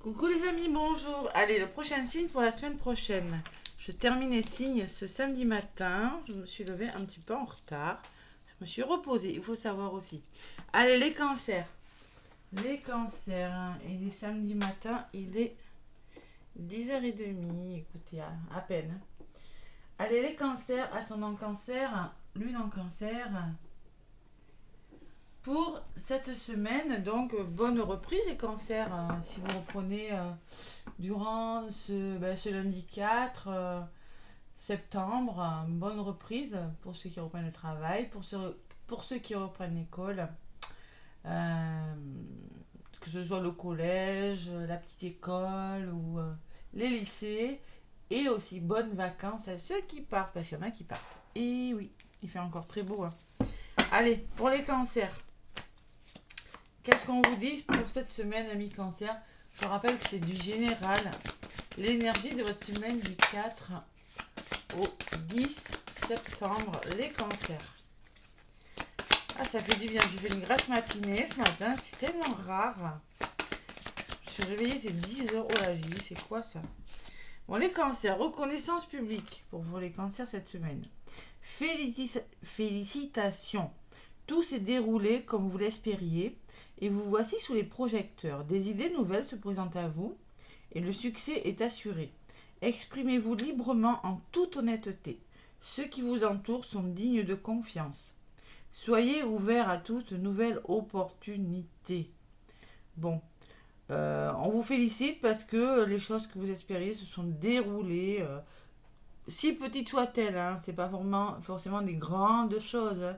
Coucou les amis, bonjour. Allez, le prochain signe pour la semaine prochaine. Je termine les signes ce samedi matin. Je me suis levée un petit peu en retard. Je me suis reposée, il faut savoir aussi. Allez, les cancers. Les cancers, hein. Il est samedi matin, il est 10h30. Écoutez, à peine. Allez, les cancers, ascendant cancer, lune en cancer. Pour cette semaine, donc bonne reprise les cancers. Si vous reprenez durant ce lundi 4 septembre, bonne reprise pour ceux qui reprennent le travail, pour ceux qui reprennent l'école, euh, que ce soit le collège, la petite école ou les lycées, et aussi bonnes vacances à ceux qui partent, parce qu'il y en a qui partent. Et oui, il fait encore très beau, hein. Allez, pour les cancers. Qu'est-ce qu'on vous dit pour cette semaine, amis cancer? Je rappelle que c'est du général. L'énergie de votre semaine du 4 au 10 septembre, les cancers. Ah, ça fait du bien. J'ai fait une grasse matinée ce matin. C'est tellement rare. Je suis réveillée, c'est 10h. Oh la vie, c'est quoi ça? Bon, les cancers, reconnaissance publique pour vous, les cancers, cette semaine. Félicitations. Tout s'est déroulé comme vous l'espériez. Et vous voici sous les projecteurs. Des idées nouvelles se présentent à vous et le succès est assuré. Exprimez-vous librement en toute honnêteté. Ceux qui vous entourent sont dignes de confiance. Soyez ouverts à toute nouvelle opportunité. Bon, on vous félicite parce que les choses que vous espériez se sont déroulées. Si petites soient-elles, hein, c'est pas forcément des grandes choses, hein.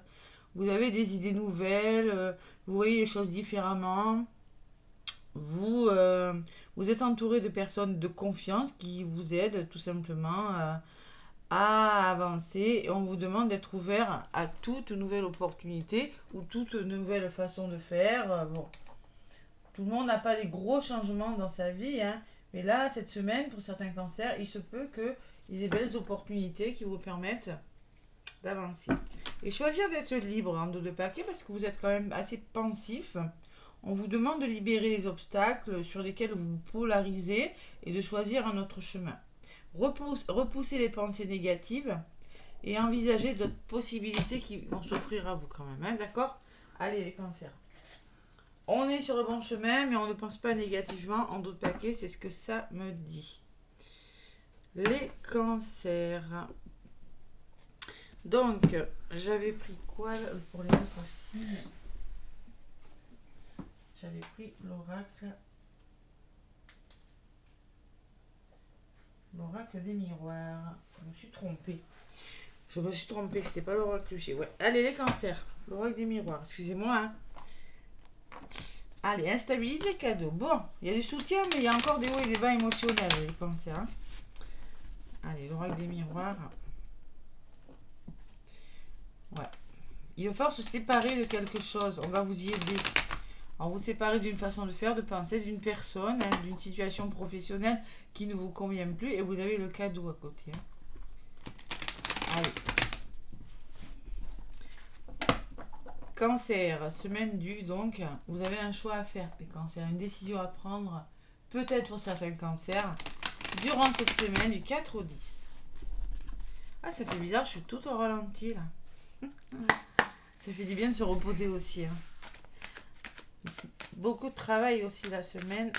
Vous avez des idées nouvelles, vous voyez les choses différemment. Vous êtes entouré de personnes de confiance qui vous aident tout simplement à avancer. Et on vous demande d'être ouvert à toute nouvelle opportunité ou toute nouvelle façon de faire. Bon, tout le monde n'a pas des gros changements dans sa vie, hein, mais là, cette semaine, pour certains cancers, il se peut qu'il y ait des belles opportunités qui vous permettent d'avancer. Et choisir d'être libre en dos de paquet parce que vous êtes quand même assez pensif. On vous demande de libérer les obstacles sur lesquels vous vous polarisez et de choisir un autre chemin. Repoussez les pensées négatives et envisagez d'autres possibilités qui vont s'offrir à vous quand même, hein, d'accord? Allez les cancers. On est sur le bon chemin mais on ne pense pas négativement en dos de paquet, c'est ce que ça me dit. Les cancers. Donc, j'avais pris quoi pour les autres signes? J'avais pris l'oracle. L'oracle des miroirs. Je me suis trompée. C'était pas l'oracle G. Ouais. Allez, les cancers. L'oracle des miroirs. Excusez-moi, hein. Allez, instabilité cadeau. Bon, il y a du soutien, mais il y a encore des hauts et des bas émotionnels, les cancers, hein. Allez, l'oracle des miroirs. Ouais. Il va falloir se séparer de quelque chose. On va vous y aider. Alors, vous séparez d'une façon de faire, de penser, d'une personne, hein, d'une situation professionnelle qui ne vous convient plus. Et vous avez le cadeau à côté, hein. Allez. Cancer, semaine du, donc, vous avez un choix à faire, les cancers, une décision à prendre, peut-être pour certains cancers, durant cette semaine du 4 au 10. Ah, ça fait bizarre, je suis tout au ralenti, là. Ça fait du bien de se reposer aussi, hein. Beaucoup de travail aussi la semaine,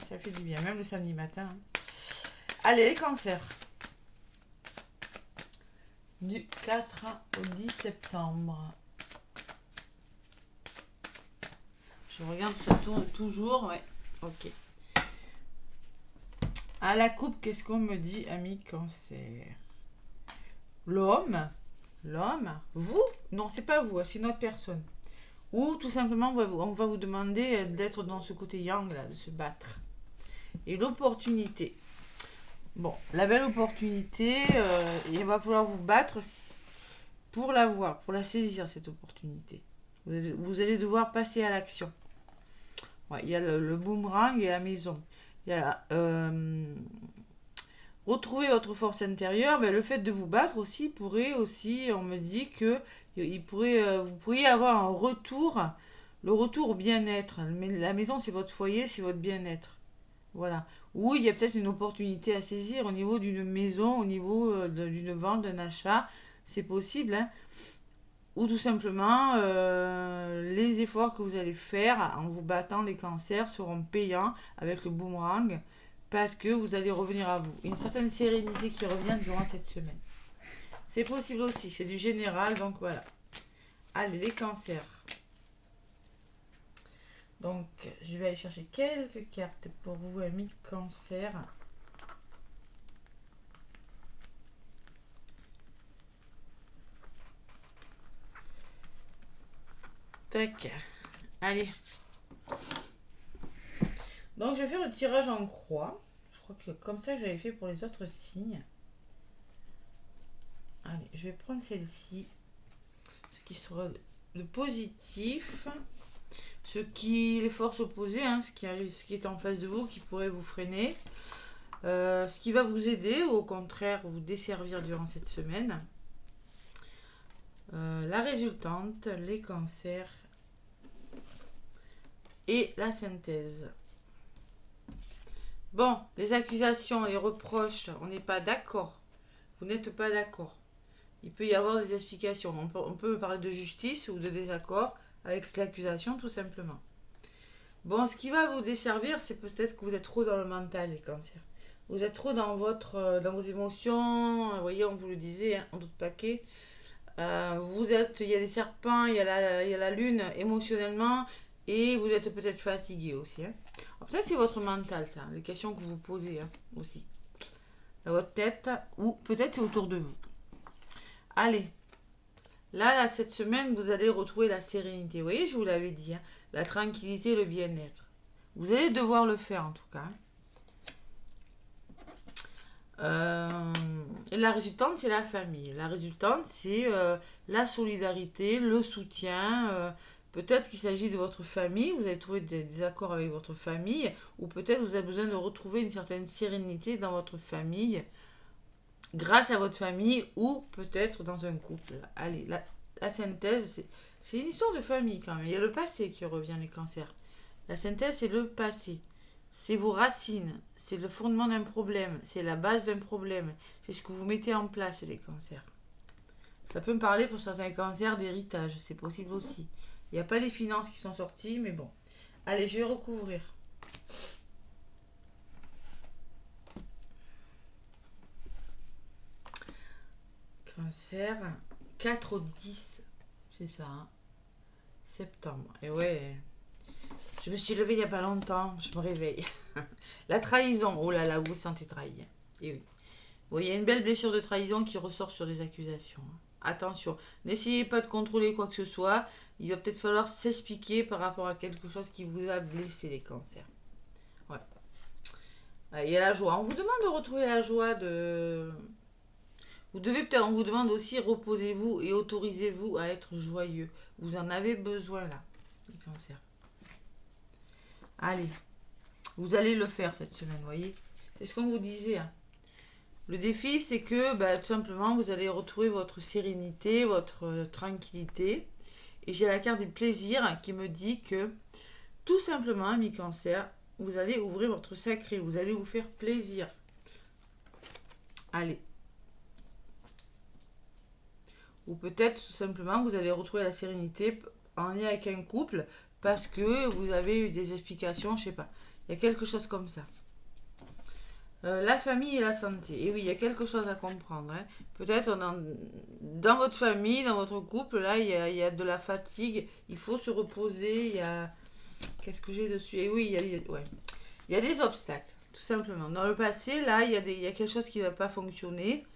ça fait du bien, même le samedi matin, hein. Allez, les cancers. Du 4 au 10 septembre. Je regarde, ça tourne toujours, ouais. Ok. À la coupe, qu'est-ce qu'on me dit, ami cancer? L'homme? Vous? Non, c'est pas vous, c'est une autre personne. Ou tout simplement, on va vous demander d'être dans ce côté yang, là, de se battre. Et l'opportunité. Bon, la belle opportunité, il va falloir vous battre pour l'avoir, pour la saisir, cette opportunité. Vous allez devoir passer à l'action. Ouais, il y a le boomerang et la maison. Il y a retrouver votre force intérieure. Mais le fait de vous battre aussi pourrait aussi, on me dit que vous pourriez avoir un retour, le retour au bien-être. Mais la maison, c'est votre foyer, c'est votre bien-être. Voilà. Ou il y a peut-être une opportunité à saisir au niveau d'une maison, au niveau d'une vente, d'un achat. C'est possible, hein. Ou tout simplement, les efforts que vous allez faire en vous battant les cancers seront payants avec le boomerang parce que vous allez revenir à vous. Une certaine sérénité qui revient durant cette semaine. C'est possible aussi, c'est du général, donc voilà. Allez, les cancers. Donc, je vais aller chercher quelques cartes pour vous, amis cancer. Tac. Allez. Donc, je vais faire le tirage en croix. Je crois que comme ça, j'avais fait pour les autres signes. Allez, je vais prendre celle-ci. Ce qui sera le positif. Ce qui les forces opposées, hein, ce qui arrive, ce qui est en face de vous, qui pourrait vous freiner. Ce qui va vous aider ou au contraire vous desservir durant cette semaine. La résultante, les cancers et la synthèse. Bon, les accusations, les reproches, on n'est pas d'accord. Vous n'êtes pas d'accord. Il peut y avoir des explications. On peut parler de justice ou de désaccord avec les accusations tout simplement. Bon, ce qui va vous desservir, c'est peut-être que vous êtes trop dans le mental, les cancers. Vous êtes trop dans dans vos émotions. Vous voyez, on vous le disait, hein, en d'autres paquets. Il y a des serpents, il y a la lune émotionnellement, et vous êtes peut-être fatigué aussi, hein. Peut-être c'est votre mental, ça, les questions que vous posez, hein, aussi. Dans votre tête, ou peut-être c'est autour de vous. Allez, là, cette semaine, vous allez retrouver la sérénité. Vous voyez, je vous l'avais dit, hein, la tranquillité, le bien-être. Vous allez devoir le faire en tout cas, hein. Et la résultante, c'est la famille. La résultante, c'est la solidarité, le soutien. Peut-être qu'il s'agit de votre famille, vous avez trouvé des accords avec votre famille, ou peut-être vous avez besoin de retrouver une certaine sérénité dans votre famille, grâce à votre famille, ou peut-être dans un couple. Allez, la synthèse, c'est une histoire de famille quand même. Il y a le passé qui revient, les cancers. La synthèse, c'est le passé. C'est vos racines, c'est le fondement d'un problème, c'est la base d'un problème, c'est ce que vous mettez en place, les cancers. Ça peut me parler pour certains cancers d'héritage, c'est possible aussi. Il n'y a pas les finances qui sont sorties, mais bon. Allez, je vais recouvrir. Cancer, 4 au 10, c'est ça, hein. Septembre. Et ouais, je me suis levée il n'y a pas longtemps, je me réveille. La trahison, oh là là, vous vous sentez trahi. Et oui. Bon, il y a une belle blessure de trahison qui ressort sur les accusations, hein. Attention, n'essayez pas de contrôler quoi que ce soit. Il va peut-être falloir s'expliquer par rapport à quelque chose qui vous a blessé, les cancers. Ouais. Il y a la joie. On vous demande de retrouver la joie de... Vous devez peut-être, on vous demande aussi, reposez-vous et autorisez-vous à être joyeux. Vous en avez besoin là, les cancers. Allez, vous allez le faire cette semaine, vous voyez. C'est ce qu'on vous disait, hein. Le défi, c'est que tout simplement, vous allez retrouver votre sérénité, votre tranquillité. Et j'ai la carte des plaisirs qui me dit que, tout simplement, mi-cancer, vous allez ouvrir votre sacré, vous allez vous faire plaisir. Allez. Ou peut-être, tout simplement, vous allez retrouver la sérénité en lien avec un couple parce que vous avez eu des explications, je sais pas. Il y a quelque chose comme ça. La famille et la santé. Et oui, il y a quelque chose à comprendre, hein. Peut-être dans votre famille, dans votre couple, là, il y a de la fatigue. Il faut se reposer. Il y a... Qu'est-ce que j'ai dessus? Et oui, ouais. Il y a des obstacles, tout simplement. Dans le passé, là, il y a quelque chose qui ne va pas fonctionner.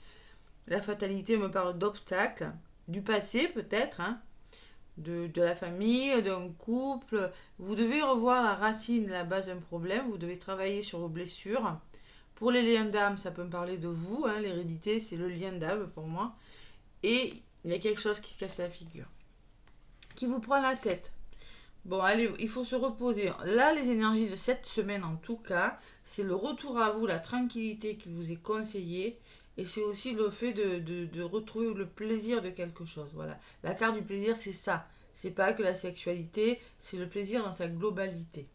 La fatalité me parle d'obstacles. Du passé, peut-être, hein. De la famille, d'un couple. Vous devez revoir la racine, la base d'un problème. Vous devez travailler sur vos blessures. Pour les liens d'âme, ça peut me parler de vous, hein. L'hérédité, c'est le lien d'âme pour moi. Et il y a quelque chose qui se casse la figure, qui vous prend la tête. Bon, allez, il faut se reposer. Là, les énergies de cette semaine, en tout cas, c'est le retour à vous, la tranquillité qui vous est conseillée. Et c'est aussi le fait de retrouver le plaisir de quelque chose. Voilà. La carte du plaisir, c'est ça. C'est pas que la sexualité, c'est le plaisir dans sa globalité.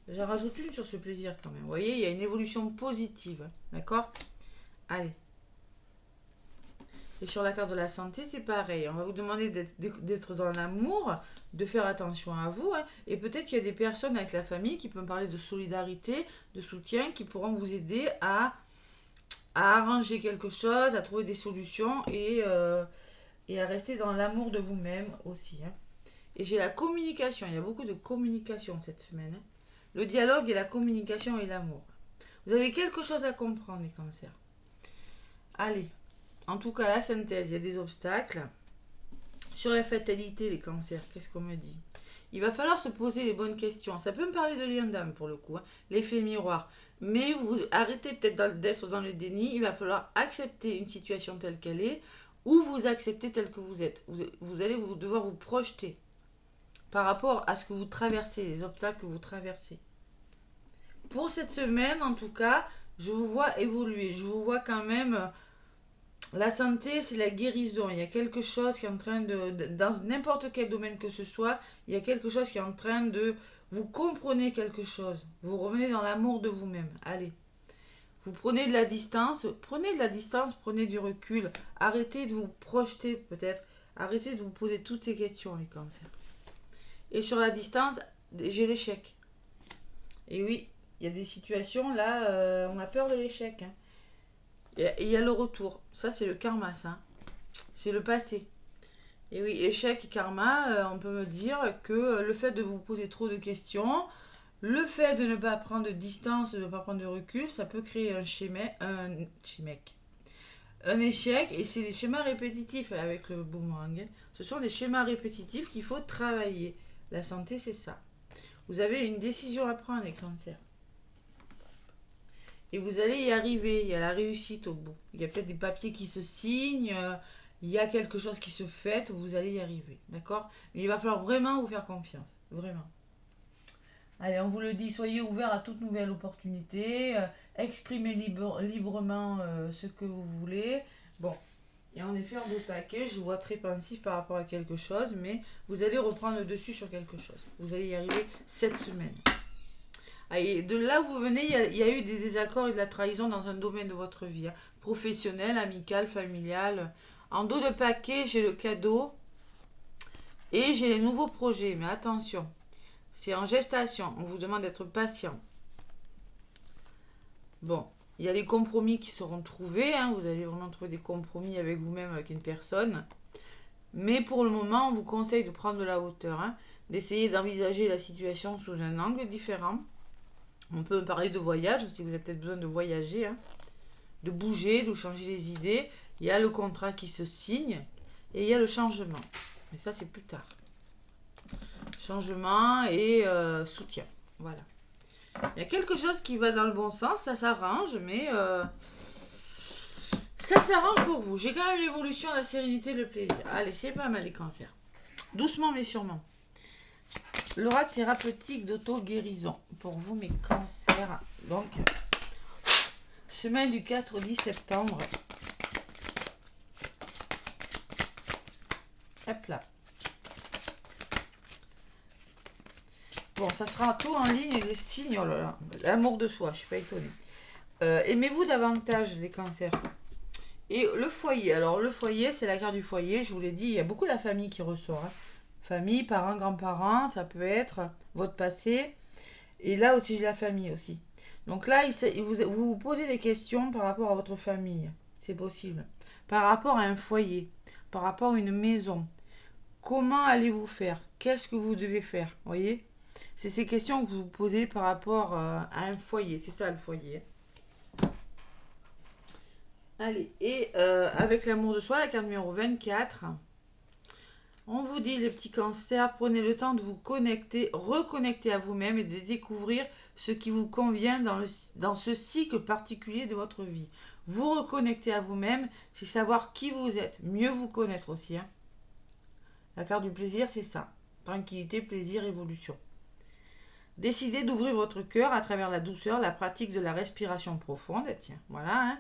J'en rajoute une sur ce plaisir quand même. Vous voyez, il y a une évolution positive. D'accord? Allez. Et sur la carte de la santé, c'est pareil. On va vous demander d'être dans l'amour, de faire attention à vous. Hein. Et peut-être qu'il y a des personnes avec la famille qui peuvent parler de solidarité, de soutien, qui pourront vous aider à arranger quelque chose, à trouver des solutions et à rester dans l'amour de vous-même aussi. Hein. Et j'ai la communication. Il y a beaucoup de communication cette semaine. Hein. Le dialogue et la communication et l'amour. Vous avez quelque chose à comprendre, les cancers. Allez. En tout cas, la synthèse, il y a des obstacles. Sur la fatalité, les cancers, qu'est-ce qu'on me dit? Il va falloir se poser les bonnes questions. Ça peut me parler de lien d'âme pour le coup, hein. L'effet miroir. Mais vous arrêtez peut-être d'être dans le déni. Il va falloir accepter une situation telle qu'elle est ou vous accepter tel que vous êtes. Vous allez devoir vous projeter par rapport à ce que vous traversez, les obstacles que vous traversez. Pour cette semaine, en tout cas, je vous vois évoluer. Je vous vois quand même... La santé, c'est la guérison. Il y a quelque chose qui est en train dans n'importe quel domaine que ce soit, il y a quelque chose qui est en train de... Vous comprenez quelque chose. Vous revenez dans l'amour de vous-même. Allez. Vous prenez de la distance. Prenez de la distance, prenez du recul. Arrêtez de vous projeter peut-être. Arrêtez de vous poser toutes ces questions, les cancers. Et sur la distance, j'ai l'échec. Et oui, il y a des situations, là, on a peur de l'échec. Hein. Et il y a le retour. Ça, c'est le karma, ça. C'est le passé. Et oui, échec et karma, on peut me dire que le fait de vous poser trop de questions, le fait de ne pas prendre de distance, de ne pas prendre de recul, ça peut créer un échec. Et c'est des schémas répétitifs avec le boomerang. Ce sont des schémas répétitifs qu'il faut travailler. La santé, c'est ça. Vous avez une décision à prendre, les cancers. Et vous allez y arriver, il y a la réussite au bout. Il y a peut-être des papiers qui se signent, il y a quelque chose qui se fait, vous allez y arriver, d'accord? Mais il va falloir vraiment vous faire confiance, vraiment. Allez, on vous le dit, soyez ouverts à toute nouvelle opportunité, exprimez librement ce que vous voulez. Bon, et en effet, en beau paquet, je vous vois très pensif par rapport à quelque chose, mais vous allez reprendre le dessus sur quelque chose. Vous allez y arriver cette semaine. Et de là où vous venez, il y a eu des désaccords et de la trahison dans un domaine de votre vie, hein, professionnel, amical, familial. En dos de paquet, j'ai le cadeau et j'ai les nouveaux projets. Mais attention, c'est en gestation. On vous demande d'être patient. Bon, il y a les compromis qui seront trouvés. Hein, vous allez vraiment trouver des compromis avec vous-même, avec une personne. Mais pour le moment, on vous conseille de prendre de la hauteur, hein, d'essayer d'envisager la situation sous un angle différent. On peut parler de voyage, si vous avez peut-être besoin de voyager, hein, de bouger, de changer les idées. Il y a le contrat qui se signe et il y a le changement. Mais ça, c'est plus tard. Changement et soutien. Voilà. Il y a quelque chose qui va dans le bon sens, ça s'arrange, mais ça s'arrange pour vous. J'ai quand même l'évolution, la sérénité, le plaisir. Allez, c'est pas mal les cancers. Doucement mais sûrement. L'oracle thérapeutique d'auto-guérison pour vous, mes cancers. Donc, semaine du 4 au 10 septembre. Hop là. Bon, ça sera tout en ligne, les signes. Oh là là, l'amour de soi, je suis pas étonnée. Aimez-vous davantage, les cancers. Et le foyer. Alors, le foyer, c'est la carte du foyer. Je vous l'ai dit, il y a beaucoup la famille qui ressort. Hein. Famille, parents, grands-parents, ça peut être votre passé. Et là aussi, j'ai la famille aussi. Donc là, vous vous posez des questions par rapport à votre famille. C'est possible. Par rapport à un foyer. Par rapport à une maison. Comment allez-vous faire? Qu'est-ce que vous devez faire? Vous voyez? C'est ces questions que vous vous posez par rapport à un foyer. C'est ça le foyer. Allez, et avec l'amour de soi, la carte numéro 24. On vous dit, les petits cancers, prenez le temps de vous connecter, reconnecter à vous-même et de découvrir ce qui vous convient dans ce cycle particulier de votre vie. Vous reconnecter à vous-même, c'est savoir qui vous êtes, mieux vous connaître aussi. Hein. La carte du plaisir, c'est ça. Tranquillité, plaisir, évolution. Décidez d'ouvrir votre cœur à travers la douceur, la pratique de la respiration profonde. Tiens, voilà, hein.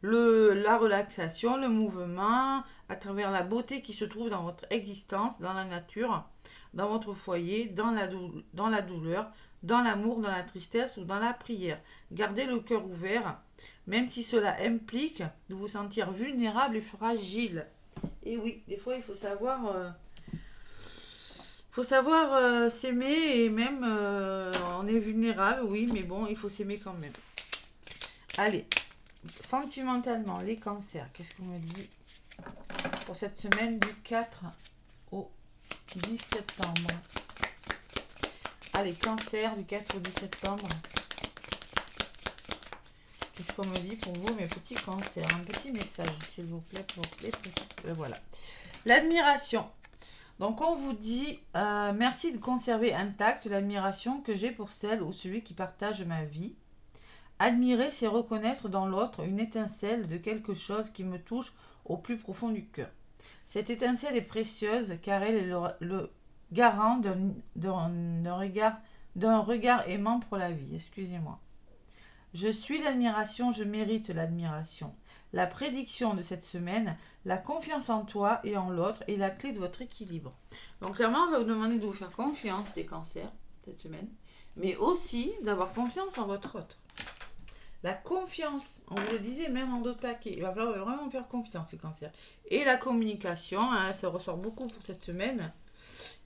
La relaxation, le mouvement, à travers la beauté qui se trouve dans votre existence, dans la nature, dans votre foyer, dans la douleur, dans l'amour, dans la tristesse ou dans la prière. Gardez le cœur ouvert, même si cela implique de vous sentir vulnérable et fragile. Et oui, des fois, il faut savoir s'aimer et même on est vulnérable, oui, mais bon, il faut s'aimer quand même. Allez, sentimentalement, les cancers, qu'est-ce qu'on me dit pour cette semaine du 4 au 10 septembre? Allez, cancer du 4 au 10 septembre. Qu'est-ce qu'on me dit pour vous, mes petits cancers? Un petit message, s'il vous plaît, pour les petits. Voilà. L'admiration. Donc, on vous dit merci de conserver intacte l'admiration que j'ai pour celle ou celui qui partage ma vie. Admirer, c'est reconnaître dans l'autre une étincelle de quelque chose qui me touche au plus profond du cœur. Cette étincelle est précieuse car elle est le garant d'un regard aimant pour la vie. Excusez-moi. Je suis l'admiration, je mérite l'admiration. La prédiction de cette semaine, la confiance en toi et en l'autre est la clé de votre équilibre. Donc clairement, on va vous demander de vous faire confiance, les cancers, cette semaine, mais aussi d'avoir confiance en votre autre. La confiance, on vous le disait même en d'autres paquets, il va falloir vraiment faire confiance, les cancers. Et la communication, hein, ça ressort beaucoup pour cette semaine.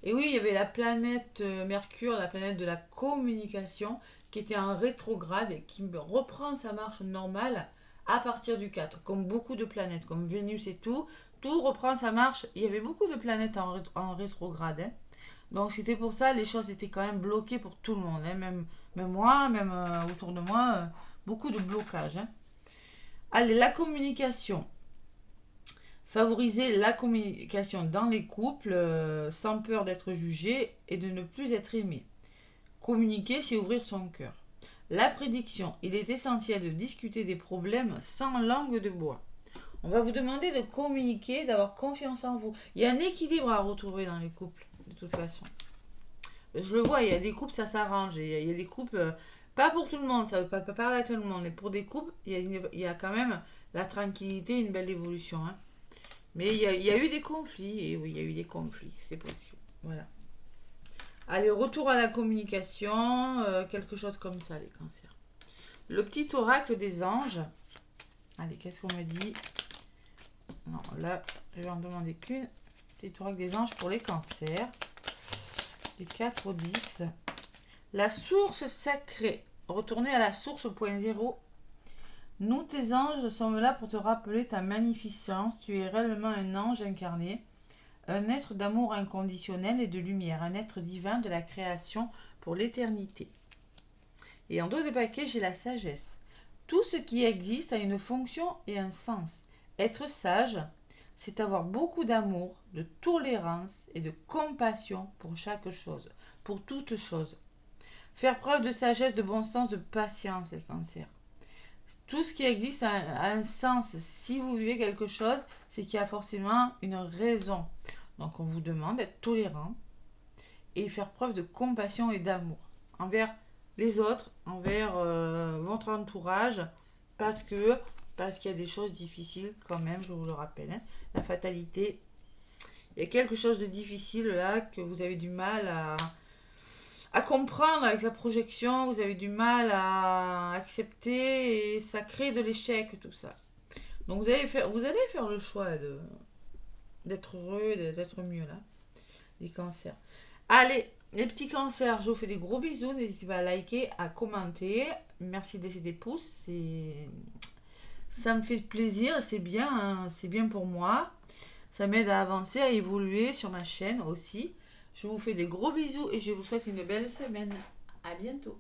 Et oui, il y avait la planète Mercure, la planète de la communication, qui était en rétrograde et qui reprend sa marche normale à partir du 4, comme beaucoup de planètes, comme Vénus et tout reprend sa marche. Il y avait beaucoup de planètes en rétrograde, hein. Donc c'était pour ça, les choses étaient quand même bloquées pour tout le monde, hein. Même moi, même autour de moi, beaucoup de blocages, hein. Allez, la communication. Favoriser la communication dans les couples sans peur d'être jugé et de ne plus être aimé. Communiquer, c'est ouvrir son cœur. La prédiction. Il est essentiel de discuter des problèmes sans langue de bois. On va vous demander de communiquer, d'avoir confiance en vous. Il y a un équilibre à retrouver dans les couples, de toute façon. Je le vois, il y a des couples, ça s'arrange. Il y a des couples, pas pour tout le monde, ça ne veut pas parler à tout le monde, mais pour des couples, il y a quand même la tranquillité, une belle évolution, hein. Mais il y a eu des conflits, et oui, il y a eu des conflits, c'est possible. Voilà. Allez, retour à la communication, quelque chose comme ça, les cancers. Le petit oracle des anges. Allez, qu'est-ce qu'on me dit? Non, là, je vais en demander qu'une. Petit oracle des anges pour les cancers. Du 4 au 10. La source sacrée. Retournez à la source au point zéro. Nous, tes anges, sommes là pour te rappeler ta magnificence. Tu es réellement un ange incarné. Un être d'amour inconditionnel et de lumière, un être divin de la création pour l'éternité. Et en dos de paquet, j'ai la sagesse. Tout ce qui existe a une fonction et un sens. Être sage, c'est avoir beaucoup d'amour, de tolérance et de compassion pour chaque chose, pour toute chose. Faire preuve de sagesse, de bon sens, de patience, les cancers. Tout ce qui existe a un sens. Si vous vivez quelque chose, c'est qu'il y a forcément une raison. Donc on vous demande d'être tolérant et faire preuve de compassion et d'amour envers les autres, envers votre entourage, parce qu'il y a des choses difficiles quand même, je vous le rappelle, hein. La fatalité, il y a quelque chose de difficile là que vous avez du mal à comprendre avec la projection, vous avez du mal à accepter et ça crée de l'échec, tout ça. Donc vous allez faire le choix d'être heureux, d'être mieux là, les cancers. Allez, les petits cancers, je vous fais des gros bisous, n'hésitez pas à liker, à commenter, merci de laisser des pouces, ça me fait plaisir, c'est bien, hein, c'est bien pour moi, ça m'aide à avancer, à évoluer sur ma chaîne aussi. Je vous fais des gros bisous et je vous souhaite une belle semaine. À bientôt.